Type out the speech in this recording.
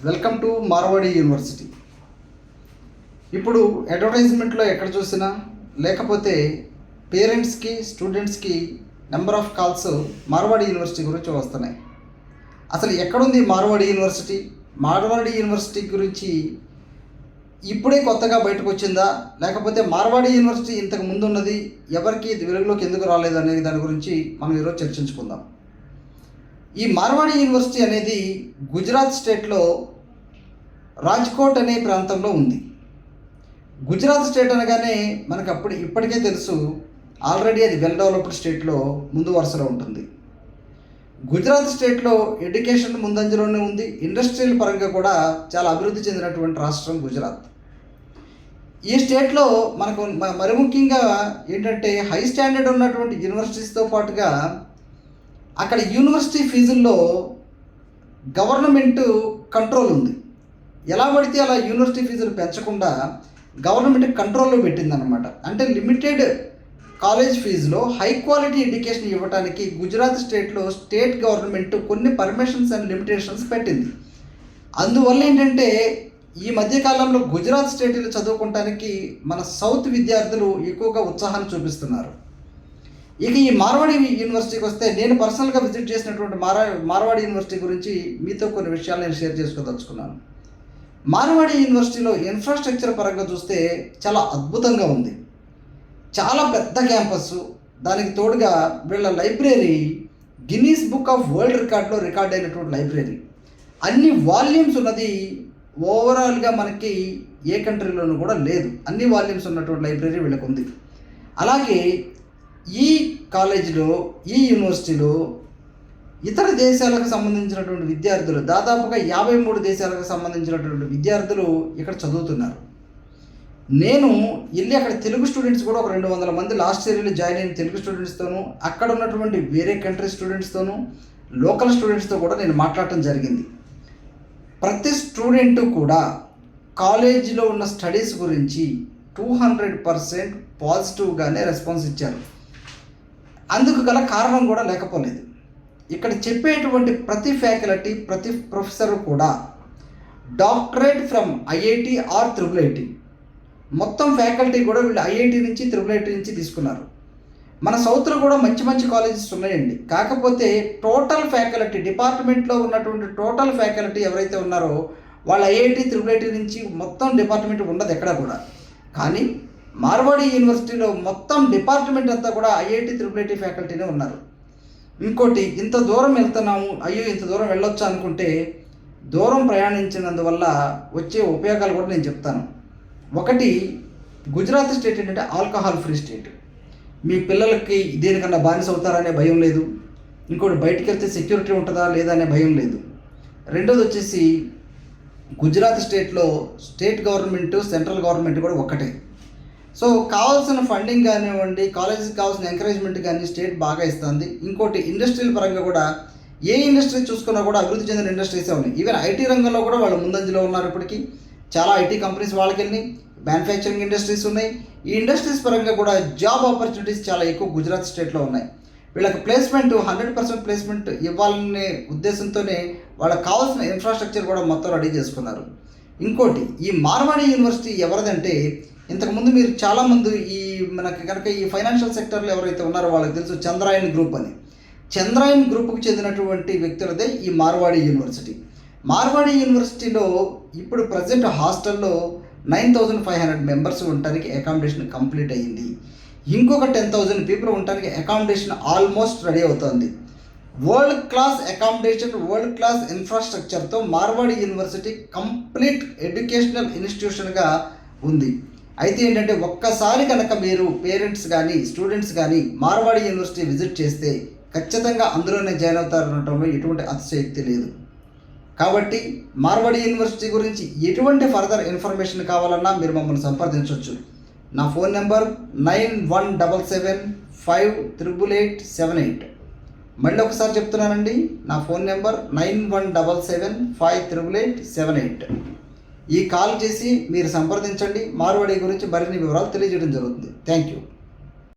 Welcome to Marwadi university. ఇప్పుడు అడ్వర్టైజ్మెంట్లో ఎక్కడ చూసినా లేకపోతే పేరెంట్స్కి స్టూడెంట్స్కి number of calls Marwadi university గురించి వస్తున్నాయి. అసలు ఎక్కడుంది మార్వాడి యూనివర్సిటీ? మార్వాడి యూనివర్సిటీ గురించి ఇప్పుడే కొత్తగా బయటకు వచ్చిందా, లేకపోతే మార్వాడి యూనివర్సిటీ ఇంతకు ముందు ఉన్నది, ఎవరికి ఇది వెలుగులోకి ఎందుకు రాలేదు అనే దాని గురించి మనం ఈరోజు చర్చించుకుందాం. ఈ మార్వాడి యూనివర్సిటీ అనేది గుజరాత్ స్టేట్లో రాజ్కోట్ అనే ప్రాంతంలో ఉంది. గుజరాత్ స్టేట్ అనగానే మనకు ఇప్పటికే తెలుసు, ఆల్రెడీ అది వెల్ డెవలప్డ్ స్టేట్లో ముందు వరుసలో ఉంటుంది. గుజరాత్ స్టేట్లో ఎడ్యుకేషన్ ముందంజలోనే ఉంది. ఇండస్ట్రియల్ పరంగా కూడా చాలా అభివృద్ధి చెందినటువంటి రాష్ట్రం గుజరాత్. ఈ స్టేట్లో మనకు మరి ముఖ్యంగా ఏంటంటే హై స్టాండర్డ్ ఉన్నటువంటి యూనివర్సిటీస్తో పాటుగా అక్కడ యూనివర్సిటీ ఫీజుల్లో గవర్నమెంట్ కంట్రోల్ ఉంది. ఎలా పడితే అలా యూనివర్సిటీ ఫీజులు పెంచకుండా గవర్నమెంట్ కంట్రోల్లో పెట్టిందనమాట. అంటే లిమిటెడ్ కాలేజ్ ఫీజులో హై క్వాలిటీ ఎడ్యుకేషన్ ఇవ్వడానికి గుజరాత్ స్టేట్లో స్టేట్ గవర్నమెంట్ కొన్ని పర్మిషన్స్ అండ్ లిమిటేషన్స్ పెట్టింది. అందువల్ల ఏంటంటే ఈ మధ్యకాలంలో గుజరాత్ స్టేట్లో చదువుకోవటానికి మన సౌత్ విద్యార్థులు ఎక్కువగా ఉత్సాహాన్ని చూపిస్తున్నారు. ఇక ఈ మార్వాడి యూనివర్సిటీకి వస్తే నేను పర్సనల్గా విజిట్ చేసినటువంటి మార్వాడి యూనివర్సిటీ గురించి మీతో కొన్ని విషయాలు నేను షేర్ చేసుకోదలుచుకున్నాను. మార్వాడి యూనివర్సిటీలో ఇన్ఫ్రాస్ట్రక్చర్ పరంగా చూస్తే చాలా అద్భుతంగా ఉంది. చాలా పెద్ద క్యాంపస్, దానికి తోడుగా వీళ్ళ library Guinness book of world రికార్డులో రికార్డ్ అయినటువంటి లైబ్రరీ. అన్ని వాల్యూమ్స్ ఉన్నది. ఓవరాల్గా మనకి ఏ కంట్రీలోనూ కూడా లేదు. అన్ని వాల్యూమ్స్ ఉన్నటువంటి లైబ్రరీ వీళ్ళకు ఉంది. అలాగే ఈ కాలేజీలో, ఈ యూనివర్సిటీలో ఇతర దేశాలకు సంబంధించినటువంటి విద్యార్థులు, దాదాపుగా 53 దేశాలకు సంబంధించినటువంటి విద్యార్థులు ఇక్కడ చదువుతున్నారు. నేను వెళ్ళి అక్కడ తెలుగు స్టూడెంట్స్ కూడా ఒక 200 మంది లాస్ట్ ఇయర్లో జాయిన్ అయిన తెలుగు స్టూడెంట్స్తోనూ, అక్కడ ఉన్నటువంటి వేరే కంట్రీ స్టూడెంట్స్తోనూ, లోకల్ స్టూడెంట్స్తో కూడా నేను మాట్లాడటం జరిగింది. ప్రతి స్టూడెంటు కూడా కాలేజీలో ఉన్న స్టడీస్ గురించి 200% పాజిటివ్గానే రెస్పాన్స్ ఇచ్చారు. అందుకు గల కారణం కూడా లేకపోలేదు. ఇక్కడ చెప్పేటువంటి ప్రతి ఫ్యాకల్టీ, ప్రతి ప్రొఫెసర్ కూడా doctorate from IIT are IIIT. మొత్తం ఫ్యాకల్టీ కూడా వీళ్ళు ఐఐటి నుంచి IIIT నుంచి తీసుకున్నారు. మన సౌత్లో కూడా మంచి మంచి కాలేజెస్ ఉన్నాయండి. కాకపోతే టోటల్ ఫ్యాకల్టీ, డిపార్ట్మెంట్లో ఉన్నటువంటి టోటల్ ఫ్యాకల్టీ ఎవరైతే ఉన్నారో వాళ్ళు ఐఐటి IIIT నుంచి మొత్తం డిపార్ట్మెంట్ ఉండదు ఎక్కడ కూడా. కానీ మార్వాడి యూనివర్సిటీలో మొత్తం డిపార్ట్మెంట్ అంతా కూడా ఐఐటి IIIT ఫ్యాకల్టీనే ఉన్నారు. ఇంకోటి, ఇంత దూరం వెళ్తున్నాము, అయ్యో ఇంత దూరం వెళ్ళొచ్చు అనుకుంటే దూరం ప్రయాణించినందువల్ల వచ్చే ఉపయోగాలు కూడా నేను చెప్తాను. ఒకటి, గుజరాత్ స్టేట్ ఏంటంటే ఆల్కహాల్ ఫ్రీ స్టేట్. మీ పిల్లలకి దేనికన్నా బానిస అవుతారనే భయం లేదు. ఇంకోటి, బయటికి వెళ్తే సెక్యూరిటీ ఉంటుందా లేదా అనే భయం లేదు. రెండోది వచ్చేసి గుజరాత్ స్టేట్లో స్టేట్ గవర్నమెంట్, సెంట్రల్ గవర్నమెంట్ కూడా ఒకటే. సో కావాల్సిన ఫండింగ్ కానివ్వండి, కాలేజెస్కి కావాల్సిన ఎంకరేజ్మెంట్ కానీ స్టేట్ బాగా ఇస్తుంది. ఇంకోటి, ఇండస్ట్రియల్ పరంగా కూడా ఏ ఇండస్ట్రీ చూసుకున్నా కూడా అభివృద్ధి చెందిన ఇండస్ట్రీసే ఉన్నాయి. ఈవెన్ ఐటీ రంగంలో కూడా వాళ్ళు ముందంజలో ఉన్నారు. ఇప్పటికీ చాలా ఐటీ కంపెనీస్ వాళ్ళకి వెళ్ళి మ్యానుఫ్యాక్చరింగ్ ఇండస్ట్రీస్ ఉన్నాయి. ఈ ఇండస్ట్రీస్ పరంగా కూడా జాబ్ ఆపర్చునిటీస్ చాలా ఎక్కువ గుజరాత్ స్టేట్లో ఉన్నాయి. వీళ్ళకి ప్లేస్మెంట్ 100% ప్లేస్మెంట్ ఇవ్వాలనే ఉద్దేశంతోనే వాళ్ళకి కావాల్సిన ఇన్ఫ్రాస్ట్రక్చర్ కూడా మొత్తం రెడీ చేసుకున్నారు. ఇంకోటి, ఈ మార్వాడి యూనివర్సిటీ ఎవరిదంటే, ఇంతకుముందు మీరు చాలామంది మనకి కనుక ఈ ఫైనాన్షియల్ సెక్టర్లో ఎవరైతే ఉన్నారో వాళ్ళకి తెలుసు, చంద్రాయన్ గ్రూప్ అని. చంద్రాయన్ గ్రూప్కి చెందినటువంటి వ్యక్తులదే ఈ మార్వాడి యూనివర్సిటీ. మార్వాడి యూనివర్సిటీలో ఇప్పుడు ప్రజెంట్ హాస్టల్లో 9500 మెంబర్స్ ఉండటానికి అకామిడేషన్ కంప్లీట్ అయ్యింది. ఇంకొక 10,000 పీపుల్ ఉండటానికి అకామిడేషన్ ఆల్మోస్ట్ రెడీ అవుతుంది. World class accommodation, world class ఇన్ఫ్రాస్ట్రక్చర్తో మార్వాడి యూనివర్సిటీ కంప్లీట్ ఎడ్యుకేషనల్ ఇన్స్టిట్యూషన్గా ఉంది. అయితే ఏంటంటే, ఒక్కసారి కనుక మీరు పేరెంట్స్ కానీ స్టూడెంట్స్ కానీ మార్వాడి యూనివర్సిటీ విజిట్ చేస్తే ఖచ్చితంగా అందులోనే జాయిన్ అవుతారనటంలో ఎటువంటి అతిశయోక్తి లేదు. కాబట్టి మార్వాడి యూనివర్సిటీ గురించి ఎటువంటి ఫర్దర్ ఇన్ఫర్మేషన్ కావాలన్నా మీరు మమ్మల్ని సంప్రదించవచ్చు. నా ఫోన్ నెంబర్ 9177588878. మళ్ళీ ఒకసారి చెప్తున్నానండి, నా ఫోన్ నెంబర్ 9177588878. ఈ కాల్ చేసి మీరు సంప్రదించండి. మార్వాడి గురించి మరిన్ని వివరాలు తెలియజేయడం జరుగుతుంది. Thank you.